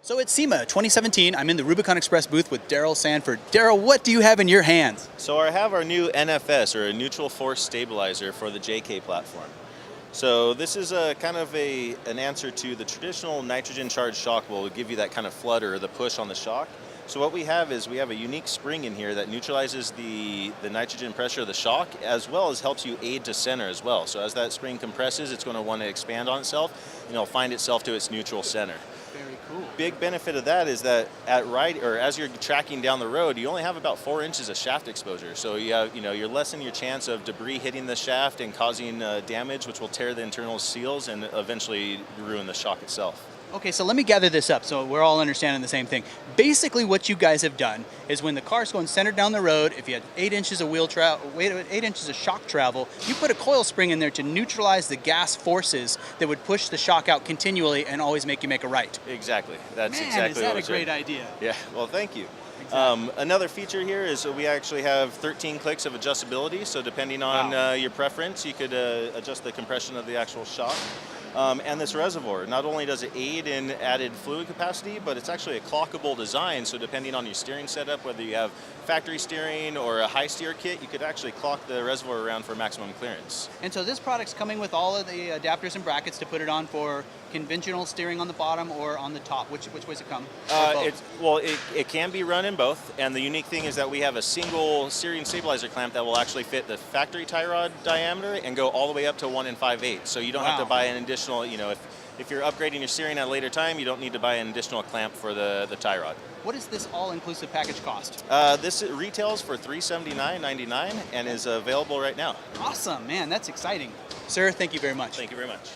So at SEMA 2017, I'm in the Rubicon Express booth with Daryl Sanford. Daryl, what do you have in your hands? So I have our new NFS, or a neutral force stabilizer, for the JK platform. So this is a kind of an answer to the traditional nitrogen charged shock will give you that kind of flutter or the push on the shock. So what we have is we have a unique spring in here that neutralizes the nitrogen pressure of the shock, as well as helps you aid to center as well. So as that spring compresses, it's going to want to expand on itself, and it'll find itself to its neutral center. Very cool. Big benefit of that is that as you're tracking down the road, you only have about 4 inches of shaft exposure. So you're lessening your chance of debris hitting the shaft and causing damage, which will tear the internal seals and eventually ruin the shock itself. Okay, so let me gather this up so we're all understanding the same thing. Basically what you guys have done is when the car's going centered down the road, if you had 8 inches of 8 inches of shock travel, you put a coil spring in there to neutralize the gas forces that would push the shock out continually and always make you make a right. Exactly. That's Man, exactly is what that a great idea? Yeah, well, thank you. Exactly. Another feature here is we actually have 13 clicks of adjustability, so depending on your preference, you could adjust the compression of the actual shock. And this reservoir, not only does it aid in added fluid capacity, but it's actually a clockable design, so depending on your steering setup, whether you have factory steering or a high steer kit, you could actually clock the reservoir around for maximum clearance. And so this product's coming with all of the adapters and brackets to put it on for conventional steering on the bottom or on the top. Which ways it come? It can be run in both, and the unique thing is that we have a single steering stabilizer clamp that will actually fit the factory tie rod diameter and go all the way up to 1 5/8. So you don't have to buy an additional, if you're upgrading your steering at a later time, you don't need to buy an additional clamp for the tie rod. What does this all-inclusive package cost? This retails for $379.99 and is available right now. Awesome, man, that's exciting. Sir, thank you very much. Thank you very much.